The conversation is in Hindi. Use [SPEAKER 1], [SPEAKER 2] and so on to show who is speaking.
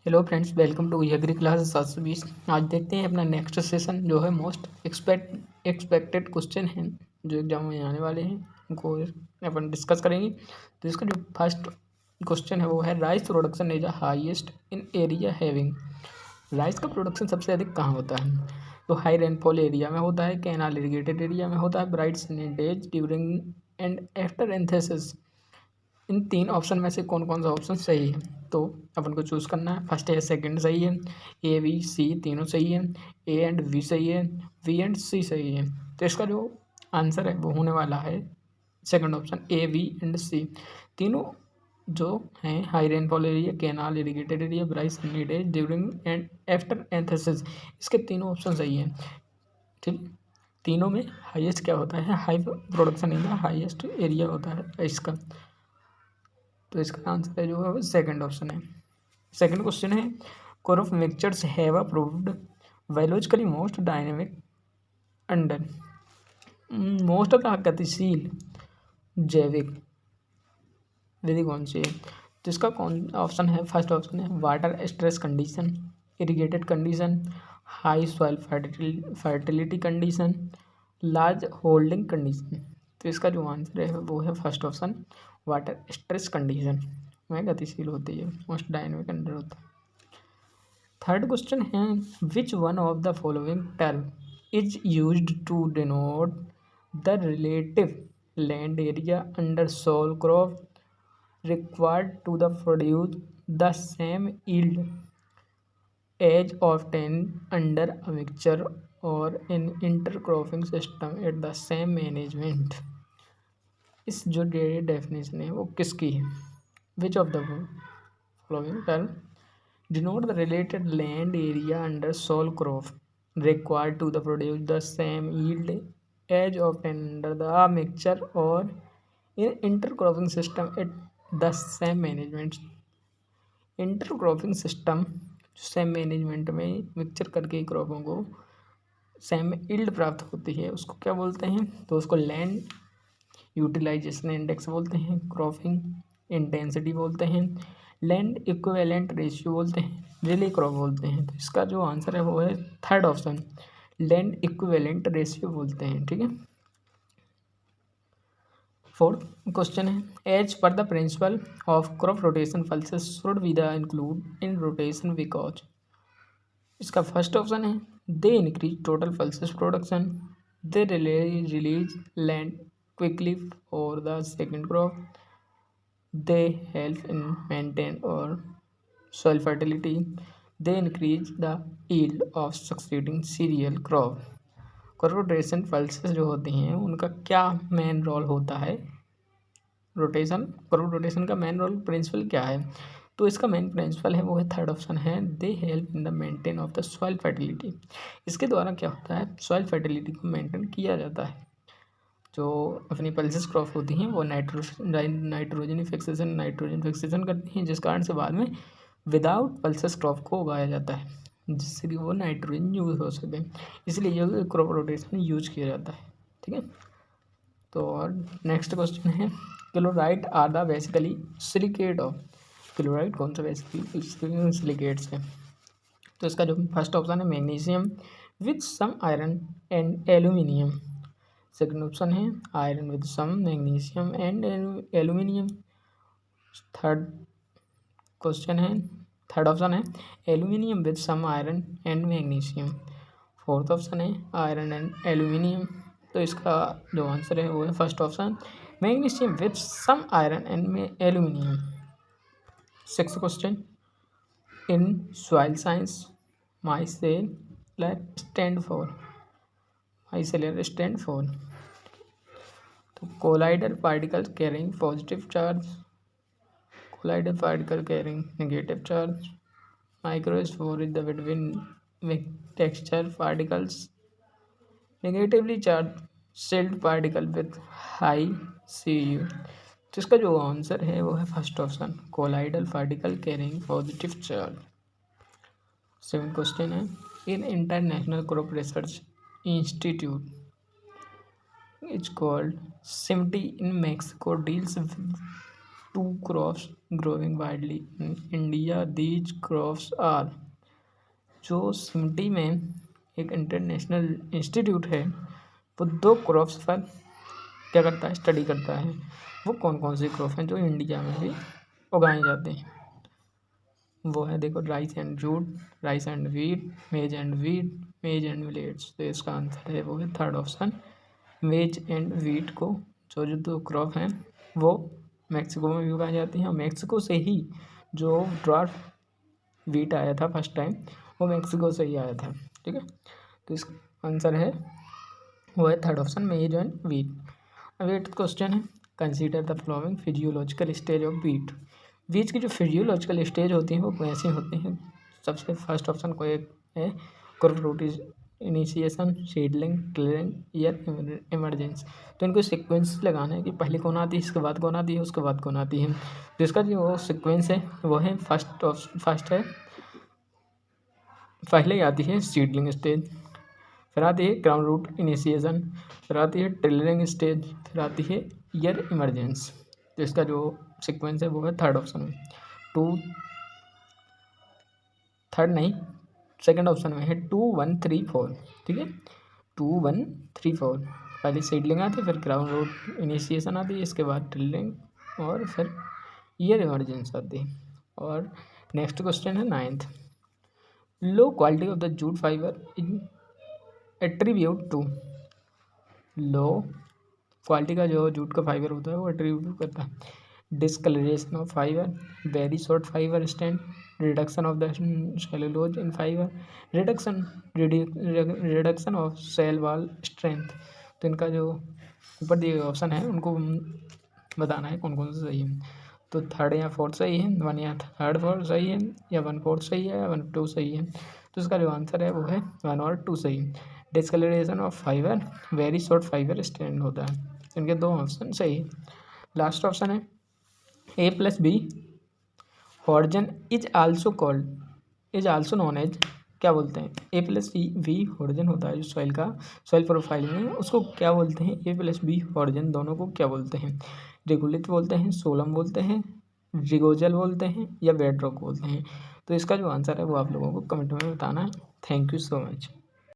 [SPEAKER 1] Hello friends, welcome to agri class 720। आज देखते हैं अपना नेक्स्ट सेशन जो है मोस्ट एक्सपेक्टेड क्वेश्चन हैं जो एग्जाम में आने वाले हैं, उनको अपन डिस्कस करेंगे। तो इसका जो फर्स्ट क्वेश्चन है वो है rice production is highest in area having. Rice का प्रोडक्शन सबसे अधिक कहाँ होता है? तो हाई रेनफॉल एरिया में होता है, कैनाल इरीगेटेड एरिया में होता है, bright sunny days during and after anthesis. इन तीन ऑप्शन में से कौन कौन सा ऑप्शन सही है? तो अपन को चूज़ करना है। फर्स्ट है सेकंड सही है, ए बी सी तीनों सही है, ए एंड बी सही है, बी एंड सी सही है। तो इसका जो आंसर है वो होने वाला है second option, A B and C. तीनों जो हैं high rainfall area, canal irrigated area, bright sunny days during and after anthesis, इसके तीनों ऑप्शन सही है। ठीक, तीनों में हाईएस्ट क्या होता है? High production area, highest area होता है इसका। तो इसका आंसर है जो है सेकंड ऑप्शन है। सेकंड क्वेश्चन है crop mixtures have approved biologically most dynamic under most गतिशील जैविक विधि कौन सी है? तो इसका कौन ऑप्शन है? फर्स्ट ऑप्शन है water stress condition, irrigated condition, high soil fertility condition, large holding condition. तो इसका जो आंसर है वो है first option, water stress condition में गतिशील होती है, मोस्ट डायनेमिक अंडर होता है। थर्ड क्वेश्चन है which one of the following term is used to denote the relative land area under sole crop required to the produce the same yield as obtained under a mixture or an intercropping system at the same management। इस जो डेफिनेशन है वो किसकी है? Which of the following term denote the related land area under sole crop required to the produce the same yield as obtained under the mixture or in intercropping system at the same management. Intercropping system same management में मिक्सचर करके क्रॉपों को सेम इल्ड प्राप्त होती है, उसको क्या बोलते हैं? तो उसको लैंड यूटिलाइजेशन इंडेक्स बोलते हैं, क्रॉपिंग इंटेंसिटी बोलते हैं, लैंड इक्विवेलेंट रेशियो बोलते हैं, रिले क्रॉप बोलते हैं। तो इसका जो आंसर है वो है third option, land equivalent ratio बोलते हैं। ठीक है। फोर्थ क्वेश्चन है as per the principle of crop rotation pulses should be the include in rotation because. इसका फर्स्ट ऑप्शन है they increase total pulses production, they release land quickly for the second crop, they help in maintain our soil fertility, they increase the yield of succeeding cereal crop। Crop rotation pulses जो होती हैं उनका क्या मेन रोल होता है? रोटेशन, क्रॉप रोटेशन का मेन रोल प्रिंसिपल क्या है? तो इसका मेन प्रिंसिपल है वो है थर्ड ऑप्शन है दे help in the maintain of the soil fertility. इसके द्वारा क्या होता है? सॉइल फर्टिलिटी को मेंटेन किया जाता है। जो अपनी पल्सेस क्रॉप होती हैं वो नाइट्रोजन फिक्सेशन करती हैं, जिस कारण से बाद में विदाउट पल्सेस क्रॉप को उगाया जाता है, जिससे कि वो नाइट्रोजन यूज हो सके। इसलिए ये क्रॉप रोटेशन यूज किया जाता है। ठीक है। तो और नेक्स्ट क्वेश्चन है chloride are the basically silicate of. Chloride कौन सा बेसिकली सिलिकेट्स है? तो इसका जो फर्स्ट ऑप्शन है magnesium with some iron and aluminium. Second option है iron with some magnesium and aluminium. Third question है, थर्ड ऑप्शन है aluminium with some iron and magnesium. Fourth option है आयरन एंड एल्यूमिनियम। तो इसका जो आंसर है वो है first option magnesium with some iron and aluminium. Sixth question in soil science micellar stand for. तो colloidal particle carrying positive charge, colloidal particle carrying negative charge, microsphere is the between texture particles, negatively charge silt particle with high CU। तो इसका जो आंसर है वो है first option colloidal particle carrying positive charge. Seven question है in international crop research institute is called SIMTI in Mexico deals 2 crops growing widely in India. These crops are, जो सिमटी में एक इंटरनेशनल इंस्टीट्यूट है वो 2 क्रॉप्स पर क्या करता है, स्टडी करता है। वो कौन कौन से क्रॉप हैं जो इंडिया में भी उगाए जाते हैं। वो है देखो rice and jute, rice and wheat, मेज एंड वीट, मेज एंड मिलेट्स। तो इसका आंसर है वो है थर्ड ऑप्शन, मेज एंड वीट को जो जो 2 क्रॉप हैं वो मैक्सिको में भी उगाई जाती हैं। और मैक्सिको से ही जो ड्वार्फ वीट आया था फर्स्ट टाइम वो मैक्सिको से ही आया था। ठीक है, तो इसका आंसर है वो है थर्ड ऑप्शन, मेज एंड वीट। अब 8th क्वेश्चन है, consider the following physiological stage of wheat. Wheat की जो फिजियोलॉजिकल स्टेज होती हैं वो कैसी होती हैं। सबसे फर्स्ट ऑप्शन को एक है क्रोटोटिस initiation, seedling, tillering, ear emergence. तो इनको सीक्वेंस लगाना है कि पहले कौन आती है, इसके बाद कौन आती है, उसके बाद कौन आती है। तो इसका जो सीक्वेंस है वो है फर्स्ट है, पहले ही आती है सीडलिंग स्टेज, फिर आती है ग्राउंड रूट इनिशिएशन, फिर आती है टिलरिंग स्टेज, फिर आती है ईयर इमरजेंस। तो इसका जो सीक्वेंस है वो है थर्ड ऑप्शन में सेकंड ऑप्शन में है 2 1 3 4। ठीक है, 2 1 3 4। पहले सीडलिंग आती है, फिर ग्राउंड रूट इनिशिएशन आती है, इसके बाद टिलरिंग और फिर ईयर इमरजेंस आती है। और नेक्स्ट क्वेश्चन है 9th, low quality of the jute fibre in attribute to. Low quality का जो जूट का फाइबर होता है वो एट्रीब्यूट करता है discolouration of fibre, very short fibre strand, reduction of the cellulose in fibre, reduction of cell wall strength. तो इनका जो ऊपर दिए ऑप्शन है उनको बताना है कौन कौन सा सही है। तो 3rd या 4th सही है, 1 या 3rd 4 सही है, या 1/4 सही है, या 1/2 सही है। तो इसका जो आंसर है वो है 1 और 2 सही। Discolouration of fibre, very short fibre strand होता है। इनके 2 ऑप्शन सही है। लास्ट ऑप्शन है A+B horizon is also known as, क्या बोलते हैं, A+B हॉर्जन होता है जो सॉइल प्रोफाइल में उसको क्या बोलते हैं, A+B हॉर्जन दोनों को क्या बोलते हैं। रेगुलित बोलते हैं, सोलम बोलते हैं, रिगोजल बोलते हैं, या बेड रॉक बोलते हैं। तो इसका जो आंसर है वो आप लोगों को कमेंट में बताना है। Thank you so much.